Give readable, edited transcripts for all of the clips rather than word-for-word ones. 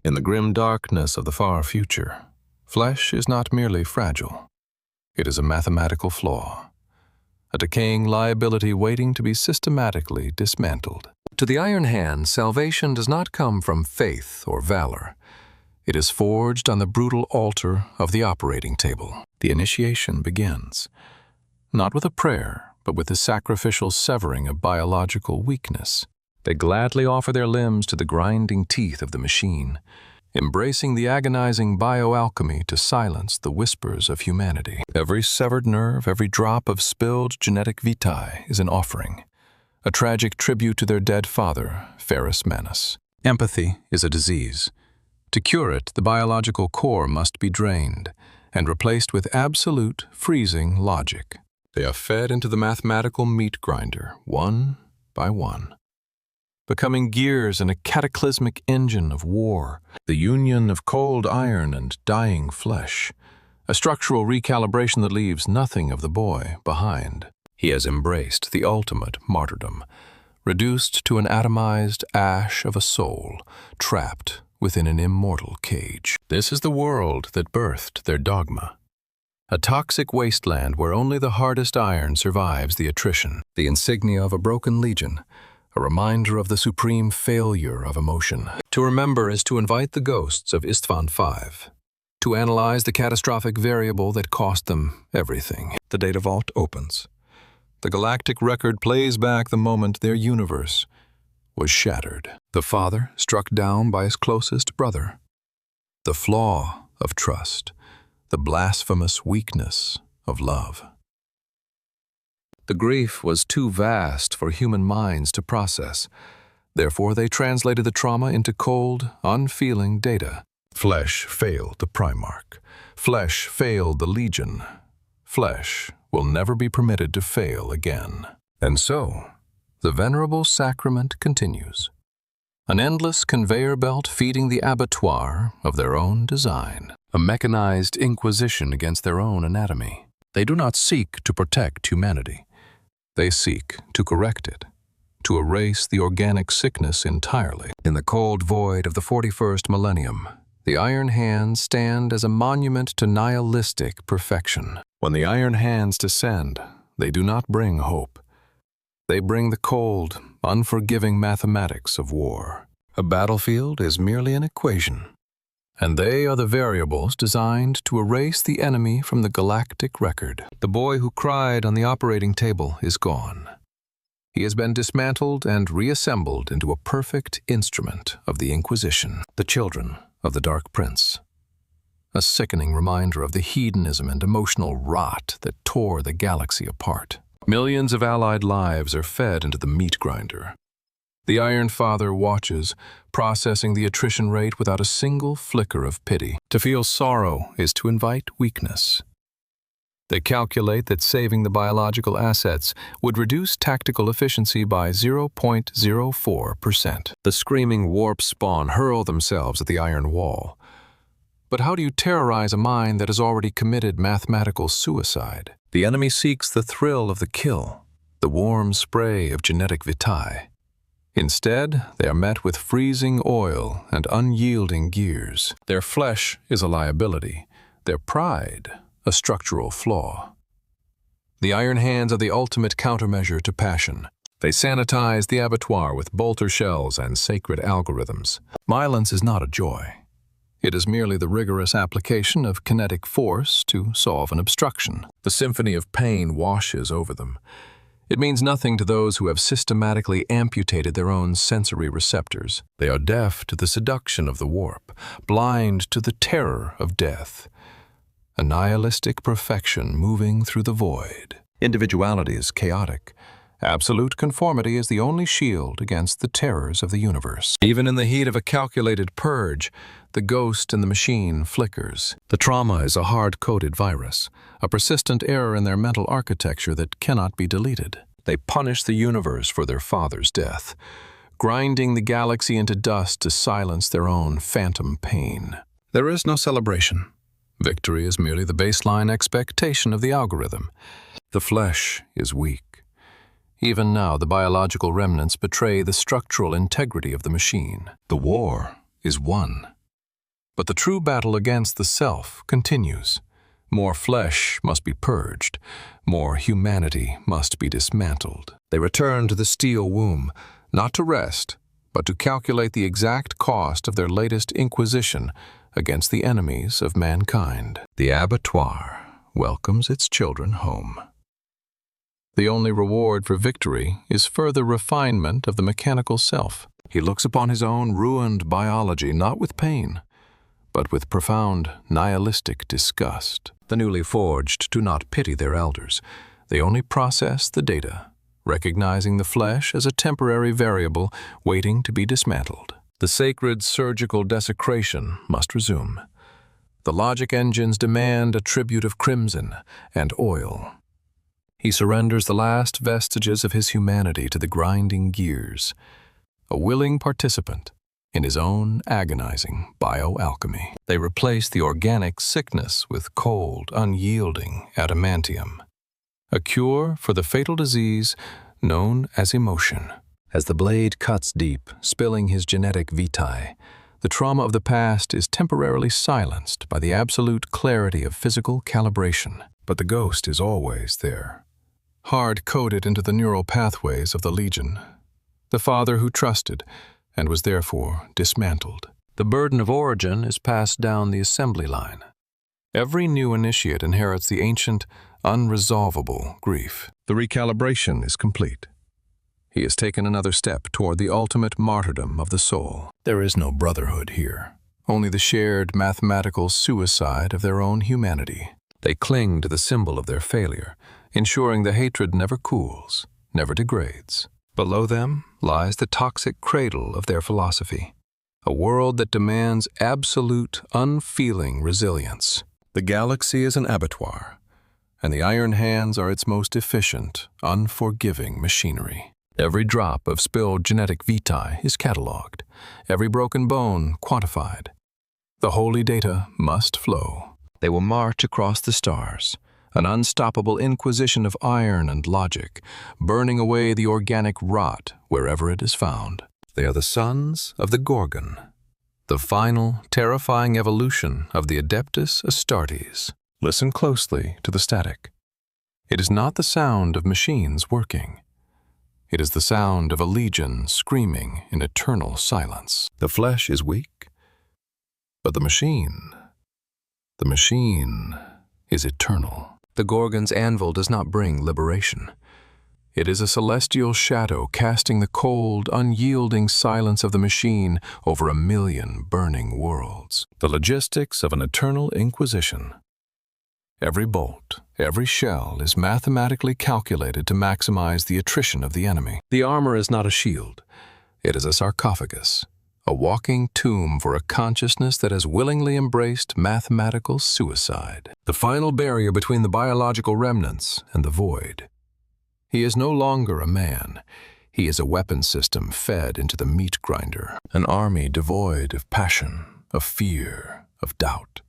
In the grim darkness of the far future, flesh is not merely fragile. It is a mathematical flaw, a decaying liability waiting to be systematically dismantled. To the Iron Hand, salvation does not come from faith or valor. It is forged on the brutal altar of the operating table. The initiation begins, not with a prayer, but with the sacrificial severing of biological weakness. They gladly offer their limbs to the grinding teeth of the machine, embracing the agonizing bio-alchemy to silence the whispers of humanity. Every severed nerve, every drop of spilled genetic vitae is an offering, a tragic tribute to their dead father, Ferrus Manus. Empathy is a disease. To cure it, the biological core must be drained and replaced with absolute, freezing logic. They are fed into the mathematical meat grinder, one by one, becoming gears in a cataclysmic engine of war, the union of cold iron and dying flesh, a structural recalibration that leaves nothing of the boy behind. He has embraced the ultimate martyrdom, reduced to an atomized ash of a soul, trapped within an immortal cage. This is the world that birthed their dogma. A toxic wasteland where only the hardest iron survives the attrition, the insignia of a broken legion, a reminder of the supreme failure of emotion. To remember is to invite the ghosts of Isstvan V, to analyze the catastrophic variable that cost them everything. The data vault opens. The galactic record plays back the moment their universe was shattered. The father struck down by his closest brother. The flaw of trust, the blasphemous weakness of love. The grief was too vast for human minds to process. Therefore, they translated the trauma into cold, unfeeling data. Flesh failed the Primarch. Flesh failed the Legion. Flesh will never be permitted to fail again. And so, the venerable sacrament continues. An endless conveyor belt feeding the abattoir of their own design. A mechanized inquisition against their own anatomy. They do not seek to protect humanity. They seek to correct it, to erase the organic sickness entirely. In the cold void of the 41st millennium, the Iron Hands stand as a monument to nihilistic perfection. When the Iron Hands descend, they do not bring hope. They bring the cold, unforgiving mathematics of war. A battlefield is merely an equation, and they are the variables designed to erase the enemy from the galactic record. The boy who cried on the operating table is gone. He has been dismantled and reassembled into a perfect instrument of the Inquisition. The children of the Dark Prince. A sickening reminder of the hedonism and emotional rot that tore the galaxy apart. Millions of allied lives are fed into the meat grinder. The Iron Father watches, processing the attrition rate without a single flicker of pity. To feel sorrow is to invite weakness. They calculate that saving the biological assets would reduce tactical efficiency by 0.04%. The screaming warp spawn hurl themselves at the iron wall. But how do you terrorize a mind that has already committed mathematical suicide? The enemy seeks the thrill of the kill, the warm spray of genetic vitae. Instead, they are met with freezing oil and unyielding gears. Their flesh is a liability, their pride a structural flaw. The Iron Hands are the ultimate countermeasure to passion. They sanitize the abattoir with bolter shells and sacred algorithms. Violence is not a joy. It is merely the rigorous application of kinetic force to solve an obstruction. The symphony of pain washes over them. It means nothing to those who have systematically amputated their own sensory receptors. They are deaf to the seduction of the warp, blind to the terror of death. A nihilistic perfection moving through the void. Individuality is chaotic. Absolute conformity is the only shield against the terrors of the universe. Even in the heat of a calculated purge, the ghost in the machine flickers. The trauma is a hard-coded virus, a persistent error in their mental architecture that cannot be deleted. They punish the universe for their father's death, grinding the galaxy into dust to silence their own phantom pain. There is no celebration. Victory is merely the baseline expectation of the algorithm. The flesh is weak. Even now, the biological remnants betray the structural integrity of the machine. The war is won. But the true battle against the self continues. More flesh must be purged. More humanity must be dismantled. They return to the steel womb, not to rest, but to calculate the exact cost of their latest inquisition against the enemies of mankind. The abattoir welcomes its children home. The only reward for victory is further refinement of the mechanical self. He looks upon his own ruined biology not with pain, but with profound nihilistic disgust. The newly forged do not pity their elders. They only process the data, recognizing the flesh as a temporary variable waiting to be dismantled. The sacred surgical desecration must resume. The logic engines demand a tribute of crimson and oil. He surrenders the last vestiges of his humanity to the grinding gears, a willing participant in his own agonizing bio-alchemy. They replace the organic sickness with cold, unyielding adamantium, a cure for the fatal disease known as emotion. As the blade cuts deep, spilling his genetic vitae, the trauma of the past is temporarily silenced by the absolute clarity of physical calibration. But the ghost is always there, hard-coded into the neural pathways of the Legion. The father who trusted and was therefore dismantled. The burden of origin is passed down the assembly line. Every new initiate inherits the ancient, unresolvable grief. The recalibration is complete. He has taken another step toward the ultimate martyrdom of the soul. There is no brotherhood here, only the shared mathematical suicide of their own humanity. They cling to the symbol of their failure, ensuring the hatred never cools, never degrades. Below them lies the toxic cradle of their philosophy, a world that demands absolute, unfeeling resilience. The galaxy is an abattoir, and the iron hands are its most efficient, unforgiving machinery. Every drop of spilled genetic vitae is catalogued, every broken bone quantified. The holy data must flow. They will march across the stars, an unstoppable inquisition of iron and logic, burning away the organic rot wherever it is found. They are the sons of the Gorgon, the final, terrifying evolution of the Adeptus Astartes. Listen closely to the static. It is not the sound of machines working. It is the sound of a legion screaming in eternal silence. The flesh is weak, but the machine is eternal. The Gorgon's anvil does not bring liberation. It is a celestial shadow casting the cold, unyielding silence of the machine over 1,000,000 burning worlds. The logistics of an eternal inquisition. Every bolt, every shell is mathematically calculated to maximize the attrition of the enemy. The armor is not a shield. It is a sarcophagus, a walking tomb for a consciousness that has willingly embraced mathematical suicide. The final barrier between the biological remnants and the void. He is no longer a man. He is a weapon system fed into the meat grinder, an army devoid of passion, of fear, of doubt.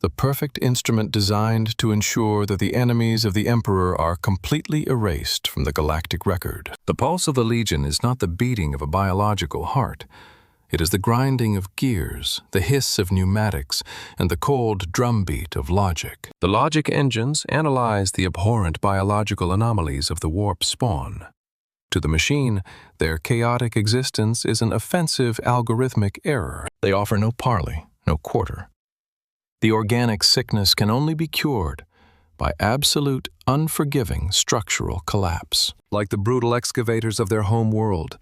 The perfect instrument designed to ensure that the enemies of the Emperor are completely erased from the galactic record. The pulse of the Legion is not the beating of a biological heart. It is the grinding of gears, the hiss of pneumatics, and the cold drumbeat of logic. The logic engines analyze the abhorrent biological anomalies of the warp spawn. To the machine, their chaotic existence is an offensive algorithmic error. They offer no parley, no quarter. The organic sickness can only be cured by absolute, unforgiving structural collapse. Like the brutal excavators of their home world,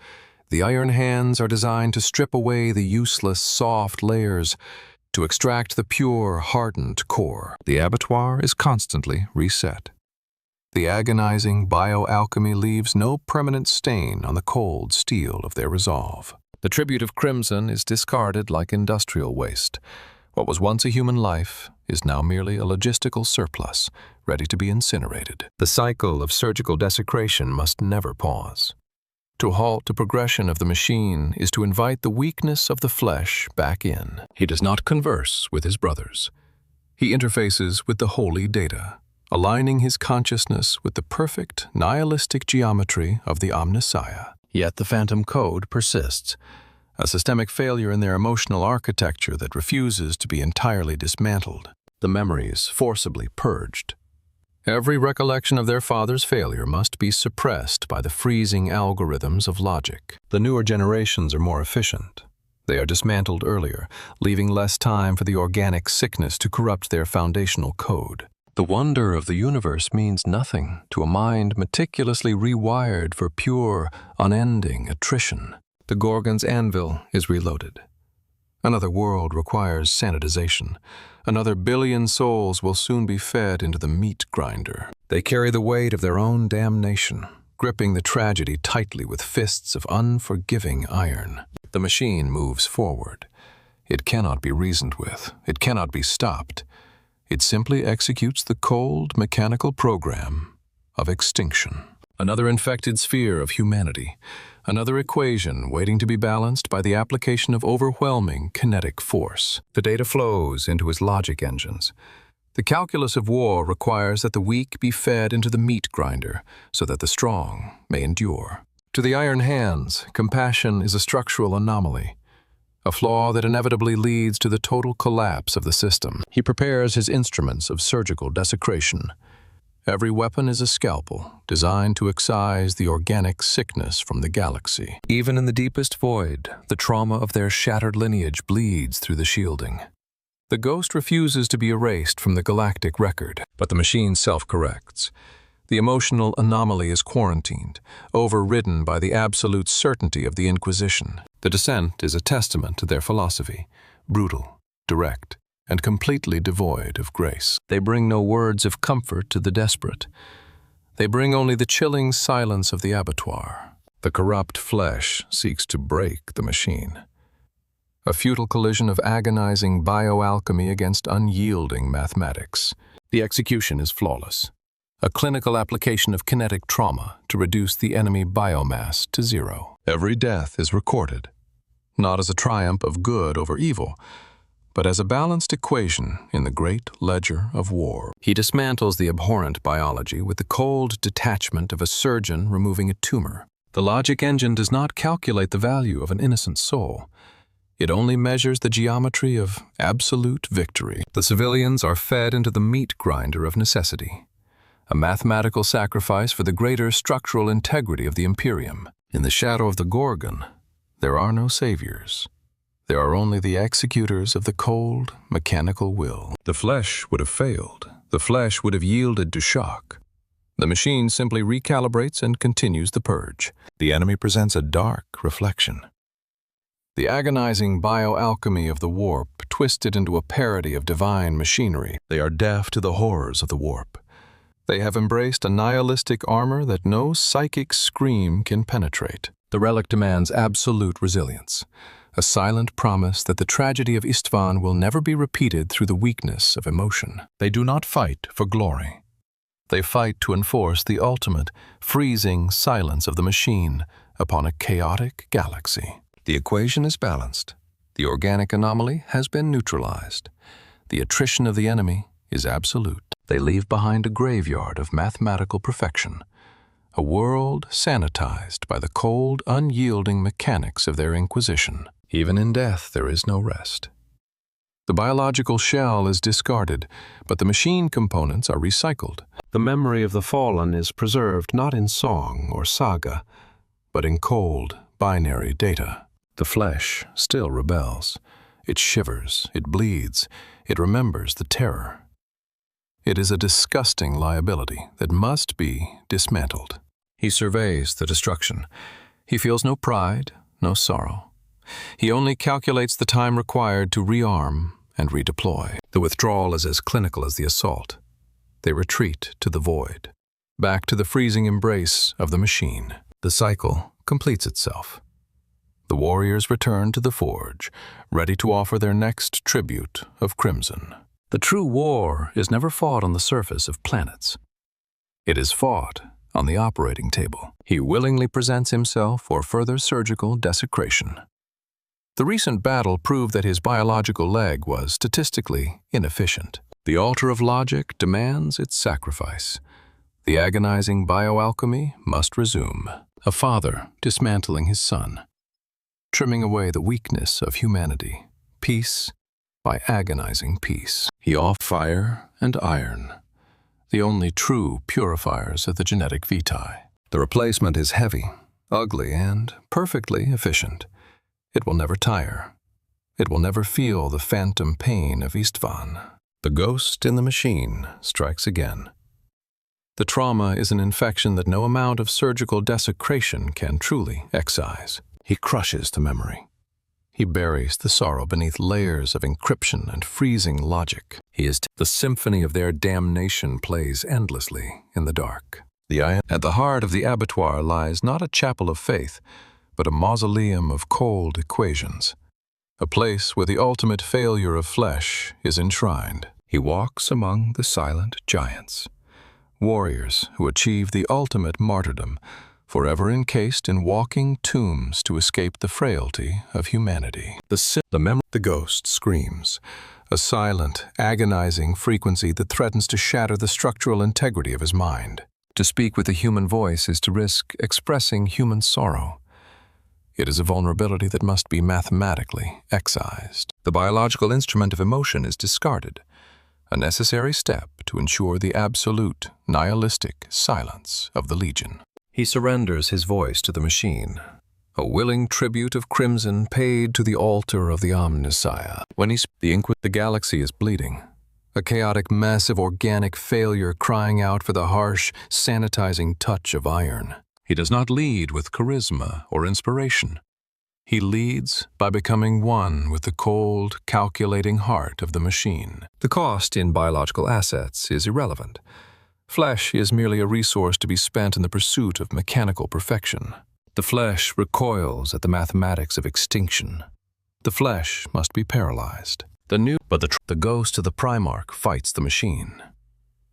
the iron hands are designed to strip away the useless, soft layers, to extract the pure, hardened core. The abattoir is constantly reset. The agonizing bio-alchemy leaves no permanent stain on the cold steel of their resolve. The tribute of crimson is discarded like industrial waste. What was once a human life is now merely a logistical surplus, ready to be incinerated. The cycle of surgical desecration must never pause. To halt the progression of the machine is to invite the weakness of the flesh back in. He does not converse with his brothers. He interfaces with the holy data, aligning his consciousness with the perfect, nihilistic geometry of the Omnissiah. Yet the phantom code persists, a systemic failure in their emotional architecture that refuses to be entirely dismantled, the memories forcibly purged. Every recollection of their father's failure must be suppressed by the freezing algorithms of logic. The newer generations are more efficient. They are dismantled earlier, leaving less time for the organic sickness to corrupt their foundational code. The wonder of the universe means nothing to a mind meticulously rewired for pure, unending attrition. The Gorgon's anvil is reloaded. Another world requires sanitization. Another billion souls will soon be fed into the meat grinder. They carry the weight of their own damnation, gripping the tragedy tightly with fists of unforgiving iron. The machine moves forward. It cannot be reasoned with. It cannot be stopped. It simply executes the cold, mechanical program of extinction. Another infected sphere of humanity. Another equation waiting to be balanced by the application of overwhelming kinetic force. The data flows into his logic engines. The calculus of war requires that the weak be fed into the meat grinder so that the strong may endure. To the iron hands, compassion is a structural anomaly, a flaw that inevitably leads to the total collapse of the system. He prepares his instruments of surgical desecration. Every weapon is a scalpel, designed to excise the organic sickness from the galaxy. Even in the deepest void, the trauma of their shattered lineage bleeds through the shielding. The ghost refuses to be erased from the galactic record, but the machine self-corrects. The emotional anomaly is quarantined, overridden by the absolute certainty of the Inquisition. The descent is a testament to their philosophy, brutal, direct, and completely devoid of grace. They bring no words of comfort to the desperate. They bring only the chilling silence of the abattoir. The corrupt flesh seeks to break the machine. A futile collision of agonizing bio-alchemy against unyielding mathematics. The execution is flawless. A clinical application of kinetic trauma to reduce the enemy biomass to zero. Every death is recorded, not as a triumph of good over evil, but as a balanced equation in the great ledger of war. He dismantles the abhorrent biology with the cold detachment of a surgeon removing a tumor. The logic engine does not calculate the value of an innocent soul. It only measures the geometry of absolute victory. The civilians are fed into the meat grinder of necessity, a mathematical sacrifice for the greater structural integrity of the Imperium. In the shadow of the Gorgon, there are no saviors. There are only the executors of the cold, mechanical will. The flesh would have failed. The flesh would have yielded to shock. The machine simply recalibrates and continues the purge. The enemy presents a dark reflection. The agonizing bio-alchemy of the warp twisted into a parody of divine machinery. They are deaf to the horrors of the warp. They have embraced a nihilistic armor that no psychic scream can penetrate. The relic demands absolute resilience, a silent promise that the tragedy of Isstvan will never be repeated through the weakness of emotion. They do not fight for glory. They fight to enforce the ultimate, freezing silence of the machine upon a chaotic galaxy. The equation is balanced. The organic anomaly has been neutralized. The attrition of the enemy is absolute. They leave behind a graveyard of mathematical perfection, a world sanitized by the cold, unyielding mechanics of their Inquisition. Even in death, there is no rest. The biological shell is discarded, but the machine components are recycled. The memory of the fallen is preserved not in song or saga, but in cold, binary data. The flesh still rebels. It shivers, it bleeds, it remembers the terror. It is a disgusting liability that must be dismantled. He surveys the destruction. He feels no pride, no sorrow. He only calculates the time required to rearm and redeploy. The withdrawal is as clinical as the assault. They retreat to the void, back to the freezing embrace of the machine. The cycle completes itself. The warriors return to the forge, ready to offer their next tribute of crimson. The true war is never fought on the surface of planets. It is fought on the operating table. He willingly presents himself for further surgical desecration. The recent battle proved that his biological leg was statistically inefficient. The altar of logic demands its sacrifice. The agonizing bio-alchemy must resume. A father dismantling his son. trimming away the weakness of humanity, piece by agonizing piece. He offers fire and iron, the only true purifiers of the genetic vitae. The replacement is heavy, ugly, and perfectly efficient. It will never tire. It will never feel the phantom pain of Isstvan. The ghost in the machine strikes again. The trauma is an infection that no amount of surgical desecration can truly excise. He crushes the memory. He buries the sorrow beneath layers of encryption and freezing logic. The symphony of their damnation plays endlessly in the dark. At the heart of the abattoir lies not a chapel of faith, but a mausoleum of cold equations. A place where the ultimate failure of flesh is enshrined. He walks among the silent giants, warriors who achieve the ultimate martyrdom, forever encased in walking tombs to escape the frailty of humanity. The ghost screams, a silent, agonizing frequency that threatens to shatter the structural integrity of his mind. To speak with a human voice is to risk expressing human sorrow. It is a vulnerability that must be mathematically excised. The biological instrument of emotion is discarded, a necessary step to ensure the absolute, nihilistic silence of the Legion. He surrenders his voice to the machine, a willing tribute of crimson paid to the altar of the Omnissiah. When the galaxy is bleeding, a chaotic mess of organic failure crying out for the harsh, sanitizing touch of iron. He does not lead with charisma or inspiration. He leads by becoming one with the cold, calculating heart of the machine. The cost in biological assets is irrelevant. Flesh is merely a resource to be spent in the pursuit of mechanical perfection. The flesh recoils at the mathematics of extinction. The flesh must be paralyzed. The ghost of the Primarch fights the machine.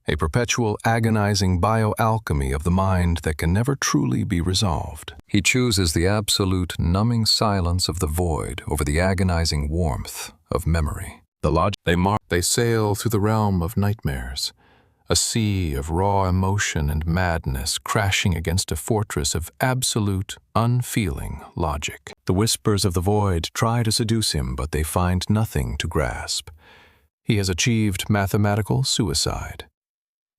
A perpetual agonizing bio-alchemy of the mind that can never truly be resolved. He chooses the absolute numbing silence of the void over the agonizing warmth of memory. They sail through the realm of nightmares, a sea of raw emotion and madness crashing against a fortress of absolute, unfeeling logic. The whispers of the void try to seduce him, but they find nothing to grasp. He has achieved mathematical suicide.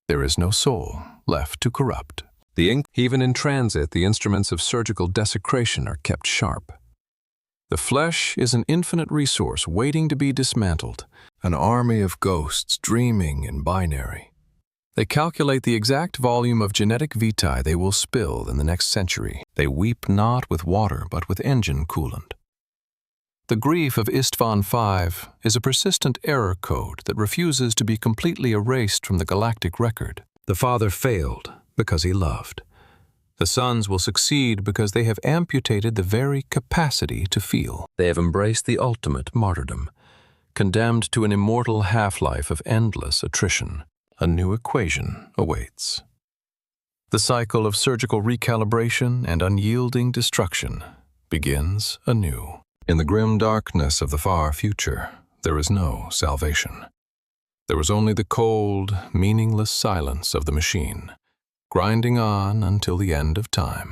There is no soul left to corrupt. Even in transit, the instruments of surgical desecration are kept sharp. The flesh is an infinite resource waiting to be dismantled, an army of ghosts dreaming in binary. They calculate the exact volume of genetic vitae they will spill in the next century. They weep not with water, but with engine coolant. The grief of Isstvan V is a persistent error code that refuses to be completely erased from the galactic record. The father failed because he loved. The sons will succeed because they have amputated the very capacity to feel. They have embraced the ultimate martyrdom, condemned to an immortal half-life of endless attrition. A new equation awaits. The cycle of surgical recalibration and unyielding destruction begins anew. In the grim darkness of the far future, there is no salvation. There is only the cold, meaningless silence of the machine, grinding on until the end of time.